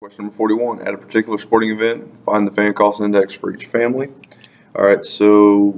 Question number 41. At a particular sporting event, find the fan cost index for each family. All right, so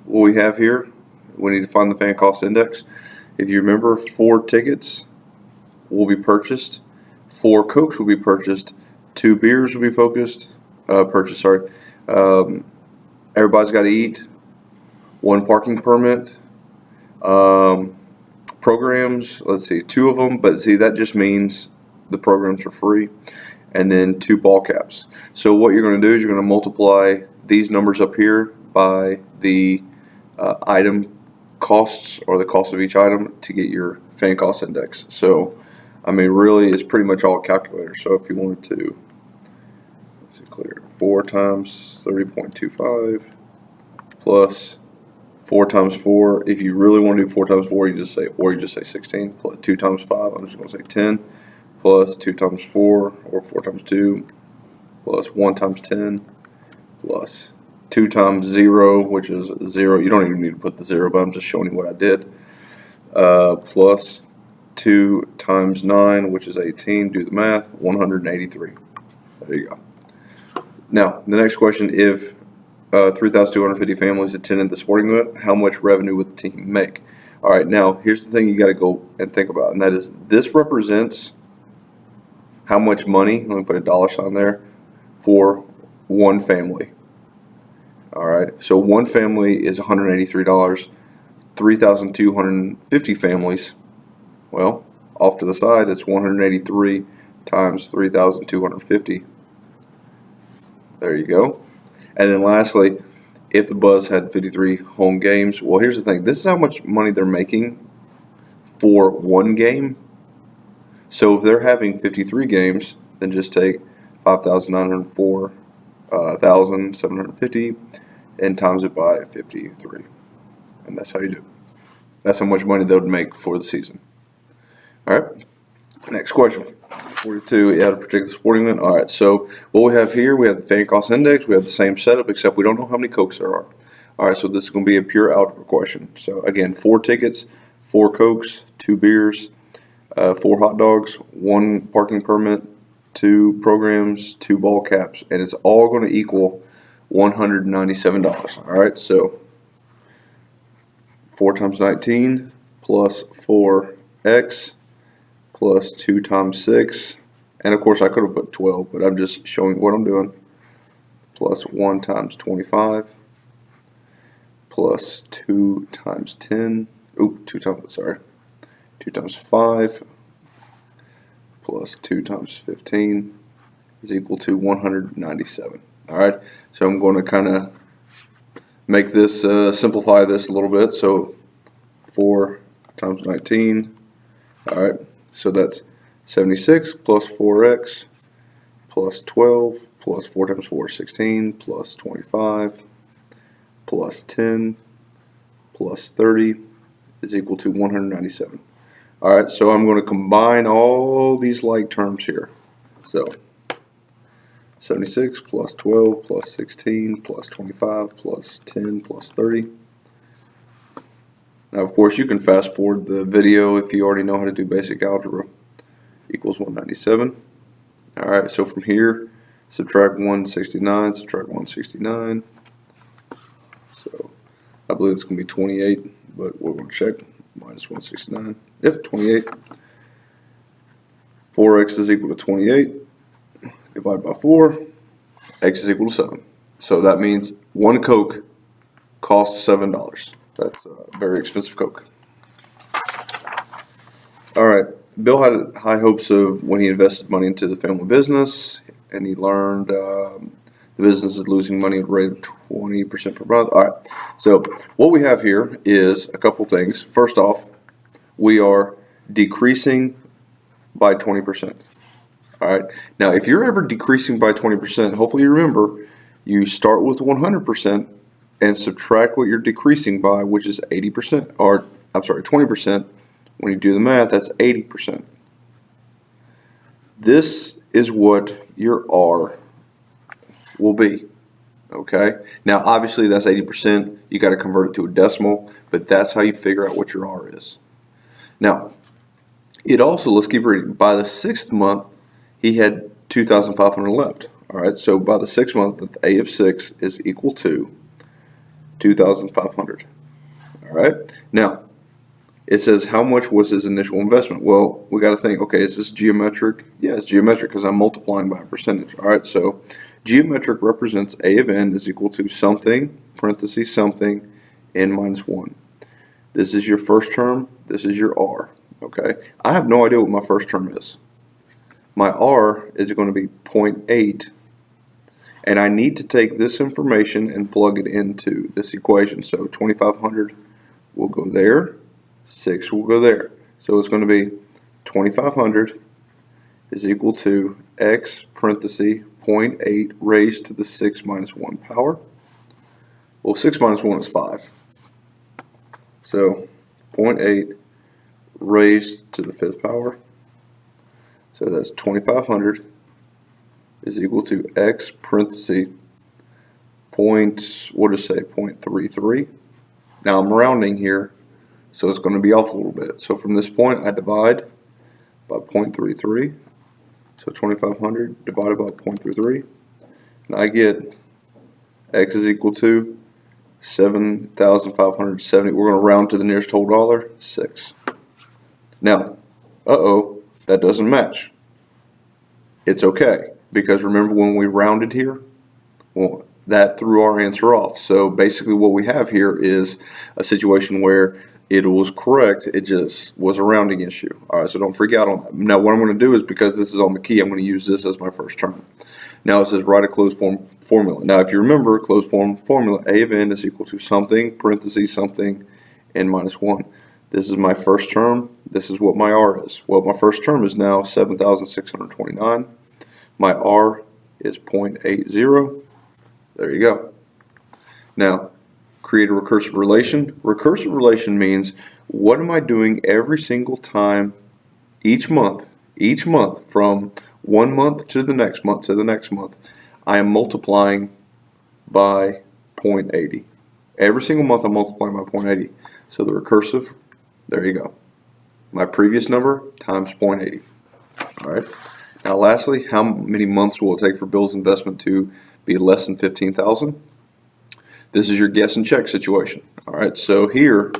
what we have here, we need to find the fan cost index. If you remember, 4 tickets will be purchased, 4 Cokes will be purchased, 2 beers will be purchased. Everybody's got to eat, 1 parking permit, programs, let's see, 2 of them, but see, that just means the programs are free, and then 2 ball caps. So what you're going to do is you're going to multiply these numbers up here by the item costs, or the cost of each item, to get your fan cost index. So, I mean, really, it's pretty much all a calculator. So if you wanted to, let's see, clear 4 times 30.25 plus 4 times 4. If you really want to do 4 times 4, you just say 16. Plus 2 times 5, I'm just going to say 10. Plus 2 times 4, or 4 times 2, plus 1 times 10, plus 2 times 0, which is 0. You don't even need to put the 0, but I'm just showing you what I did. Plus 2 times 9, which is 18. Do the math. 183. There you go. Now, the next question, if 3,250 families attended the sporting event, how much revenue would the team make? All right, now, here's the thing you got to go and think about, and that is, this represents how much money, let me put a dollar sign there, for one family. All right, so one family is $183. 3,250 families, well, off to the side, it's 183 times 3,250. There you go. And then lastly, if the Buzz had 53 home games, well, here's the thing. This is how much money they're making for one game. So if they're having 53 games, then just take 5,904,750 and times it by 53. And that's how you do it. That's how much money they would make for the season. All right. Next question. 42, at a particular sporting event. All right, so what we have here, we have the fan cost index. We have the same setup, except we don't know how many Cokes there are. All right, so this is going to be a pure algebra question. So again, 4 tickets, 4 Cokes, 2 beers, 4 hot dogs, 1 parking permit, 2 programs, 2 ball caps, and it's all going to equal $197. All right, so 4 times 19 plus 4x plus 2 times 6, and of course I could have put 12, but I'm just showing what I'm doing, plus 1 times 25 plus 2 times 10, 2 times 5 plus 2 times 15 is equal to 197. All right, so I'm going to kind of make this, simplify this a little bit. So 4 times 19, all right, so that's 76 plus 4x plus 12 plus 4 times 4 is 16 plus 25 plus 10 plus 30 is equal to 197. All right, so I'm going to combine all these like terms here. So 76 plus 12 plus 16 plus 25 plus 10 plus 30. Now, of course, you can fast forward the video if you already know how to do basic algebra. Equals 197. All right, so from here, subtract 169, subtract 169. So I believe it's going to be 28, but we're going to check. Minus 169. Yep, 28. 4x is equal to 28. Divide by 4. X is equal to 7. So that means 1 Coke costs $7. That's a very expensive Coke. All right. Bill had high hopes of when he invested money into the family business, and he learned the business is losing money at a rate of 20% per month. All right. So what we have here is a couple things. First off, we are decreasing by 20%. All right. Now, if you're ever decreasing by 20%, hopefully you remember, you start with 100% and subtract what you're decreasing by, which is 80%, or I'm sorry, 20%. When you do the math, that's 80%. This is what your R will be. Okay. Now, obviously, that's 80%. You got to convert it to a decimal, but that's how you figure out what your R is. Now, it also, let's keep reading. By the 6th month, he had 2,500 left. All right, so by the 6th month, A of 6 is equal to 2,500. All right, now it says how much was his initial investment? Well, we got to think, okay, is this geometric? Yeah, it's geometric because I'm multiplying by a percentage. All right, so geometric represents A of n is equal to something, parentheses, something, n minus 1. This is your first term. This is your r. Okay, I have no idea what my first term is. My r is going to be 0.8, and I need to take this information and plug it into this equation. So 2,500 will go there, 6 will go there. So it's going to be 2,500 is equal to x parenthesis 0.8 raised to the 6 minus 1 power. Well, 6 minus 1 is 5. So 0.8 raised to the 5th power. So that's 2,500 is equal to x parenthesis we'll just say 0.33. Now I'm rounding here, so it's going to be off a little bit. So from this point, I divide by 0.33. So 2,500 divided by 0.33, and I get x is equal to 7,570. We're going to round to the nearest whole dollar, 6. Now, that doesn't match. It's okay, because remember when we rounded here? Well, that threw our answer off. So basically what we have here is a situation where it was correct, it just was a rounding issue. All right, so don't freak out on that. Now what I'm going to do is, because this is on the key, I'm going to use this as my first term. Now it says write a closed form formula. Now if you remember, closed form formula, A of n is equal to something, parentheses, something, n minus 1. This is my first term. This is what my r is. Well, my first term is now 7,629. My r is 0.80. There you go. Now, create a recursive relation. Recursive relation means, what am I doing every single time, each month, from one month to the next month to the next month, I am multiplying by 0.80. Every single month I'm multiplying by 0.80. So the recursive, there you go. My previous number times 0.80. All right. Now lastly, how many months will it take for Bill's investment to be less than 15,000? This is your guess and check situation. All right, so here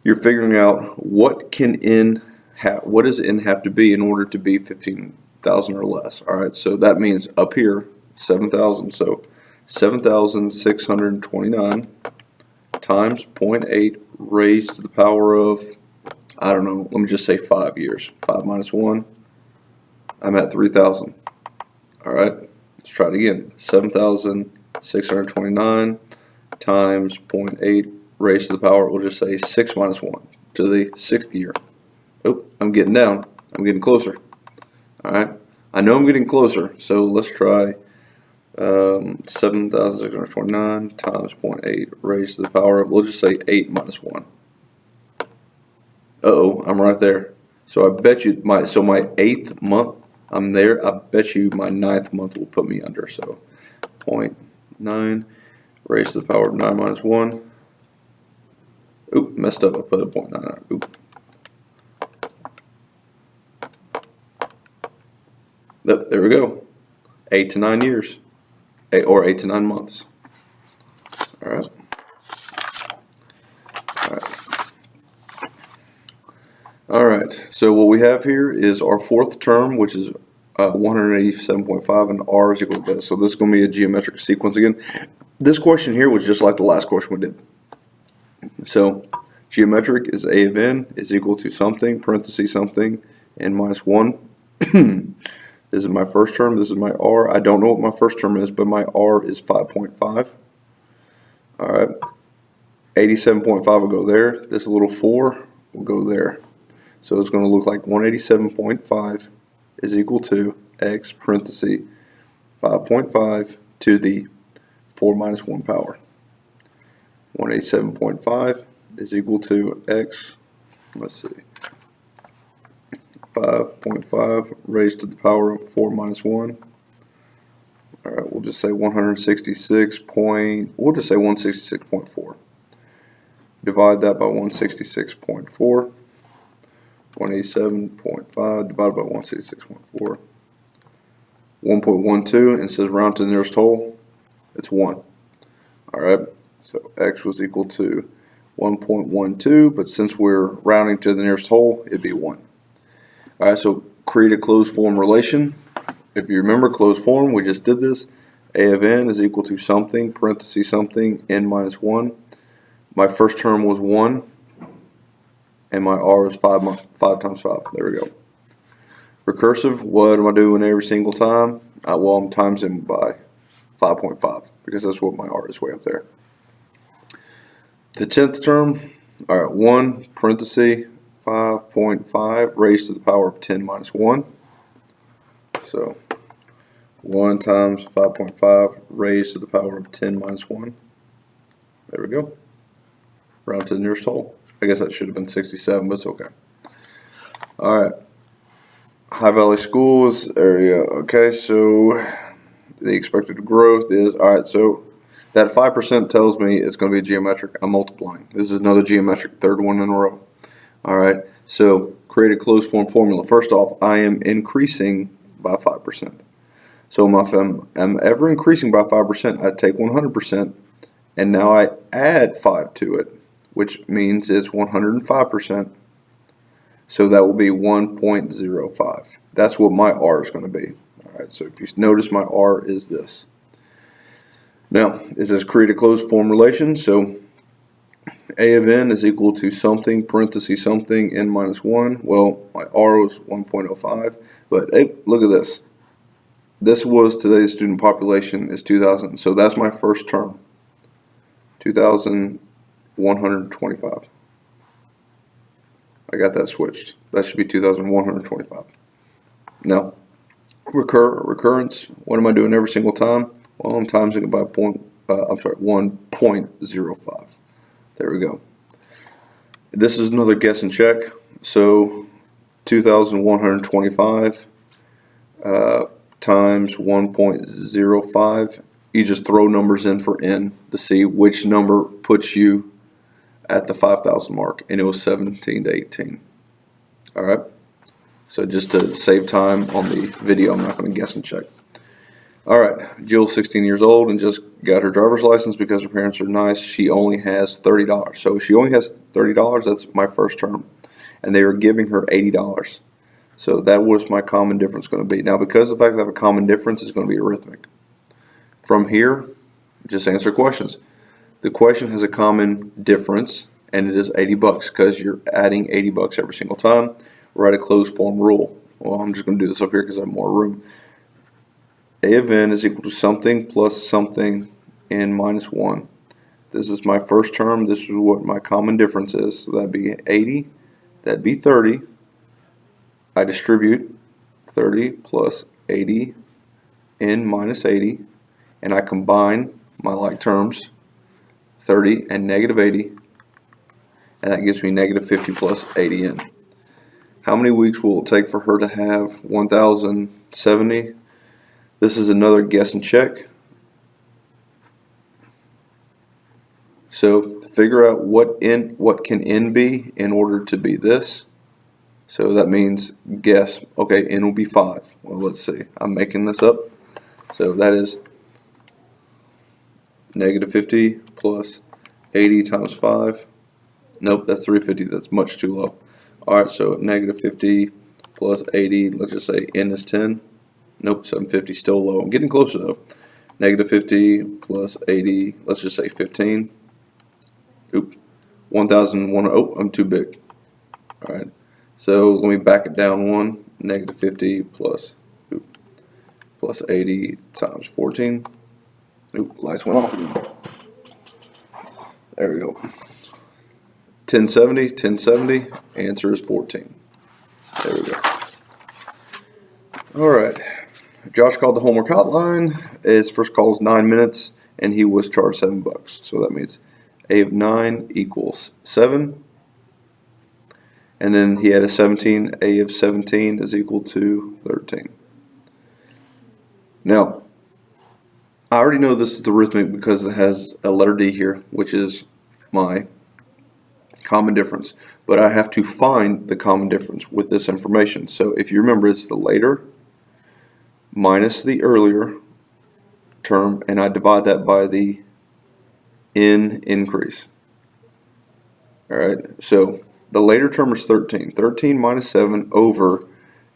you're figuring out what does n have to be in order to be 15,000 or less. All right, so that means up here 7,000. So 7,629 times 0.8 raised to the power of, I don't know, let me just say 5 years. 5 minus 1, I'm at 3,000. All right, let's try it again. 7,629 times 0.8 raised to the power, we'll just say 6 minus 1 to the 6th year. Oh, I'm getting down. I'm getting closer. All right, I know I'm getting closer, so let's try 7,629 times 0.8 raised to the power of, we'll just say 8 minus 1. I'm right there. So I bet you my 8th month, I'm there. I bet you my 9th month will put me under. So 0.9 raised to the power of 9 minus 1. Oop, messed up. I put a 0.9. Oop. There we go. 8 to 9 years. 8 to 9 months. All right. All right, so what we have here is our 4th term, which is 187.5, and r is equal to this. So this is going to be a geometric sequence again. This question here was just like the last question we did. So geometric is A of n is equal to something, parentheses something, n minus 1. This is my first term. This is my r. I don't know what my first term is, but my r is 5.5. All right, 87.5 will go there. This little 4 will go there. So it's going to look like 187.5 is equal to x parenthesis 5.5 to the 4 minus 1 power. 187.5 is equal to x, let's see, 5.5 raised to the power of 4 minus 1. All right, we'll just say 166.4. Divide that by 166.4. 187.5 divided by 166.4. 1.12 and it says round to the nearest whole, it's 1. Alright, so x was equal to 1.12, but since we're rounding to the nearest whole, it'd be 1. Alright, so create a closed form relation. If you remember closed form, we just did this. A of n is equal to something, parentheses something, n minus 1. My first term was 1, and my r is 5 times 5. There we go. Recursive, what am I doing every single time? Well, I'm timesing by 5.5 because that's what my r is way up there. The 10th term, all right, 1 parenthesis 5.5 raised to the power of 10 minus 1. So 1 times 5.5 raised to the power of 10 minus 1. There we go. Round to the nearest whole. I guess that should have been 67, but it's okay. All right. High Valley Schools area. Okay, so the expected growth is, all right, so that 5% tells me it's going to be geometric. I'm multiplying. This is another geometric, third one in a row. All right, so create a closed form formula. First off, I am increasing by 5%. So if I'm ever increasing by 5%, I take 100%, and now I add 5 to it, which means it's 105%. So that will be 1.05. That's what my R is going to be. All right, so if you notice, my R is this. Now, it says create a closed form relation. So A of n is equal to something, parentheses something, n minus 1. Well, my R was 1.05. But hey, look at this. This was today's student population is 2,000. So that's my first term, 2,125. I got that switched. That should be 2,125. Now, recurrence. What am I doing every single time? Well, I'm timesing it by 1.05. There we go. This is another guess and check. So 2,125 times 1.05. You just throw numbers in for n to see which number puts you at the 5,000 mark, and it was 17 to 18. All right. So just to save time on the video, I'm not going to guess and check. All right. Jill's 16 years old and just got her driver's license because her parents are nice. She only has $30. So she only has $30. That's my first term, and they are giving her $80. So that was my common difference going to be. Now, because of the fact that I have a common difference, it's going to be arithmetic. From here, just answer questions. The question has a common difference, and it is $80 because you're adding $80 every single time. Write a closed form rule. Well, I'm just going to do this up here because I have more room. A of n is equal to something plus something n minus 1. This is my first term. This is what my common difference is. So that'd be 80. That'd be 30. I distribute 30 plus 80 n minus 80, and I combine my like terms, 30 and negative 80, and that gives me negative 50 plus 80n. How many weeks will it take for her to have 1,070? This is another guess and check. So figure out what can n be in order to be this. So that means guess, okay, n will be 5. Well, let's see. I'm making this up. So that is negative 50 plus 80 times 5. Nope, that's 350. That's much too low. All right, so negative 50 plus 80, let's just say n is 10. Nope, 750, still low. I'm getting closer though. Negative 50 plus 80, let's just say 15. Oop, 1,001. Oh, I'm too big. All right, so let me back it down one. Negative 50 plus 80 times 14. Oop, lights went off. There we go. 1070. Answer is 14. There we go. All right. Josh called the homework hotline. His first call was 9 minutes, and he was charged $7. So that means A of 9 equals 7. And then he had a 17. A of 17 is equal to 13. Now, I already know this is the arithmetic because it has a letter D here, which is my common difference. But I have to find the common difference with this information. So if you remember, it's the later minus the earlier term, and I divide that by the n increase. Alright, so the later term is 13. 13 minus 7 over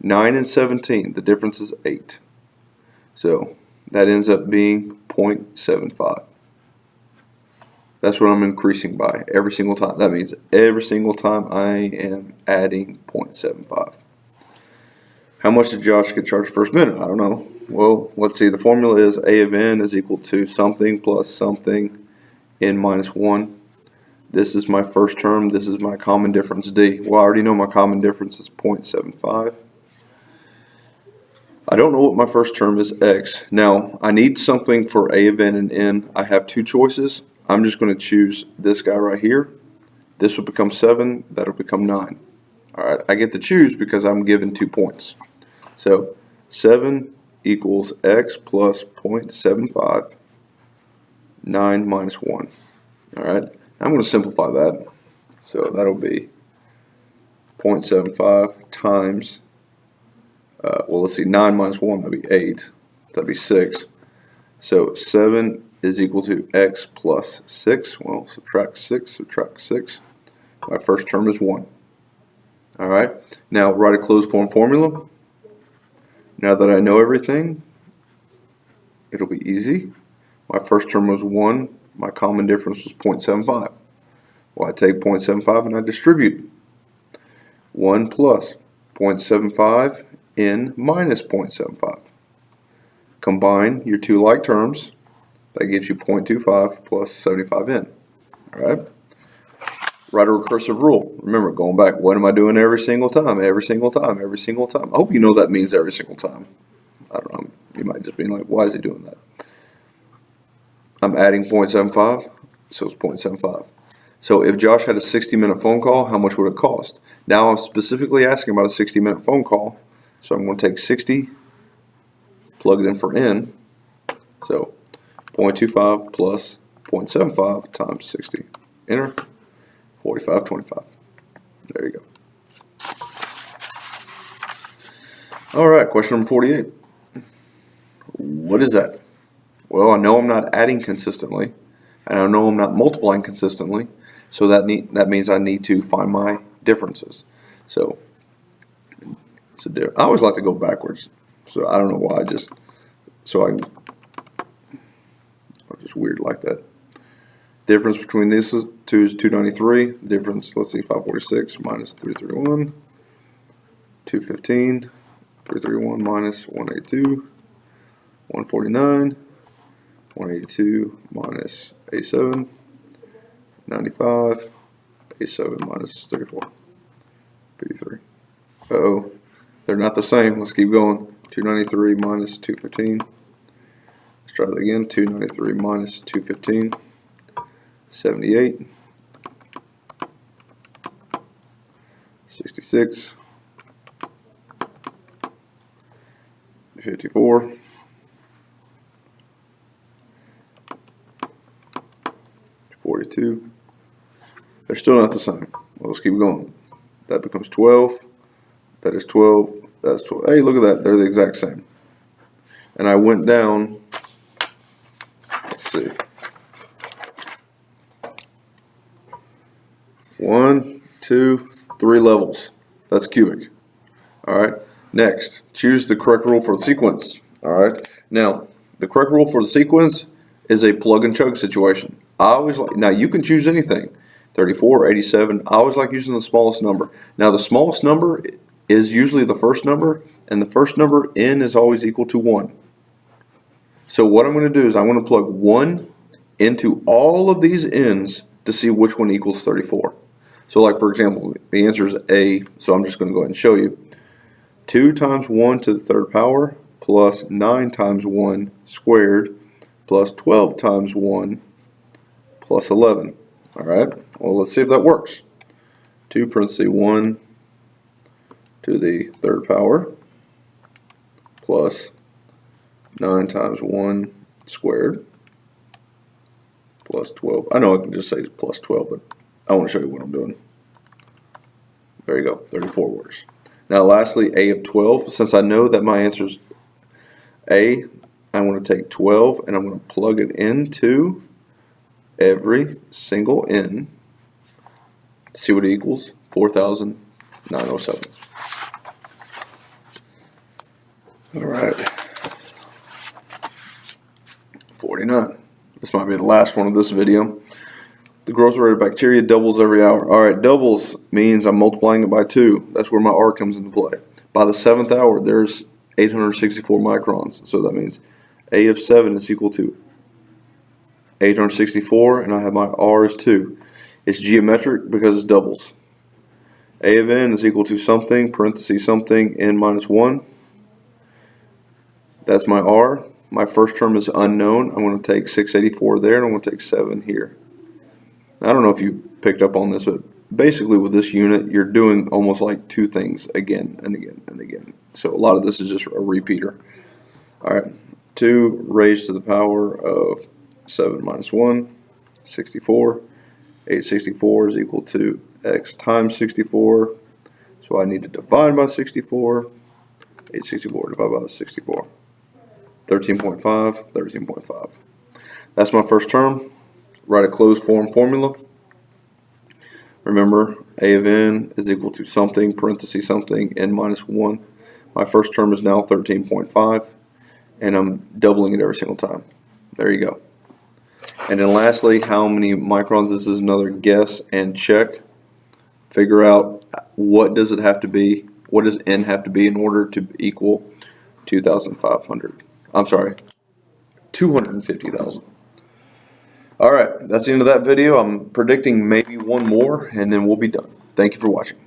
9 and 17. The difference is 8. So that ends up being 0.75. That's what I'm increasing by every single time. That means every single time I am adding 0.75. How much did Josh get charged first minute? I don't know. Well, let's see. The formula is A of n is equal to something plus something n minus 1. This is my first term. This is my common difference D. Well, I already know my common difference is 0.75. I don't know what my first term is, x. Now, I need something for A of n and n. I have two choices. I'm just going to choose this guy right here. This will become 7. That'll become 9. Alright, I get to choose because I'm given 2 points. So, 7 equals x plus 0.75, 9 minus 1. Alright, I'm going to simplify that. So, that'll be 0.75 times, well, let's see, 9 minus 1, that'd be 8. That'd be 6. So, 7 is equal to x plus 6. Well, subtract 6. My first term is 1. Alright, now write a closed form formula. Now that I know everything, it'll be easy. My first term was 1. My common difference was 0.75. Well, I take 0.75 and I distribute. 1 plus 0.75 n minus 0.75. Combine your two like terms. That gives you 0.25 plus 75n. Alright? Write a recursive rule. Remember, going back, what am I doing every single time? Every single time, every single time. I hope you know that means every single time. I don't know. You might just be like, why is he doing that? I'm adding 0.75, so it's 0.75. So if Josh had a 60-minute phone call, how much would it cost? Now I'm specifically asking about a 60-minute phone call, so I'm going to take 60, plug it in for n. So 0.25 plus 0.75 times 60. Enter. 45.25. There you go. Alright, question number 48. What is that? Well, I know I'm not adding consistently, and I know I'm not multiplying consistently, so that means I need to find my differences. So, I always like to go backwards, so I don't know why, I'm just weird like that. Difference between these two is 293. The difference, let's see, 546 minus 331, 215, 331 minus 182, 149, 182 minus 87, 95, 87 minus 34, 53. Uh-oh, they're not the same. Let's keep going. 293 minus 215. Let's try that again. 293 minus 215. 78, 66, 54, 42. They're still not the same. Well, let's keep going. That becomes 12. That is 12. That's 12. Hey, look at that. They're the exact same. And I went down. Let's see. 1, 2, 3 levels. That's cubic. Alright. Next, choose the correct rule for the sequence. Alright. Now, the correct rule for the sequence is a plug and chug situation. I always like, now you can choose anything. 34, 87. I always like using the smallest number. Now the smallest number is usually the first number, and the first number, n, is always equal to 1. So what I'm going to do is I'm going to plug 1 into all of these n's to see which one equals 34. So like for example, the answer is A, so I'm just going to go ahead and show you. 2 times 1 to the third power plus 9 times 1 squared plus 12 times 1 plus 11. Alright, well let's see if that works. 2 parentheses 1 to the third power plus 9 times 1 squared plus 12. I know I can just say plus 12, but I want to show you what I'm doing. There you go, 34 works. Now lastly, A of 12, since I know that my answers, I'm going to take 12 and I'm going to plug it into every single N. See what it equals? 4,907. All right. 49. This might be the last one of this video. The growth rate of bacteria doubles every hour. All right, doubles means I'm multiplying it by 2. That's where my R comes into play. By the 7th hour, there's 864 microns. So that means A of 7 is equal to 864, and I have my R is 2. It's geometric because it's doubles. A of N is equal to something, parentheses something, N minus 1. That's my R. My first term is unknown. I'm going to take 684 there, and I'm going to take 7 here. I don't know if you picked up on this, but basically with this unit, you're doing almost like 2 things again and again and again. So a lot of this is just a repeater. All right, 2 raised to the power of 7 minus 1, 64. 864 is equal to x times 64. So I need to divide by 64. 864 divided by 64. 13.5, 13.5. That's my first term. Write a closed form formula. Remember, A of N is equal to something, parentheses something, N minus 1. My first term is now 13.5, and I'm doubling it every single time. There you go. And then lastly, how many microns? This is another guess and check. Figure out what does it have to be, what does N have to be in order to equal 2,500. I'm sorry, 250,000. All right, that's the end of that video. I'm predicting maybe one more, and then we'll be done. Thank you for watching.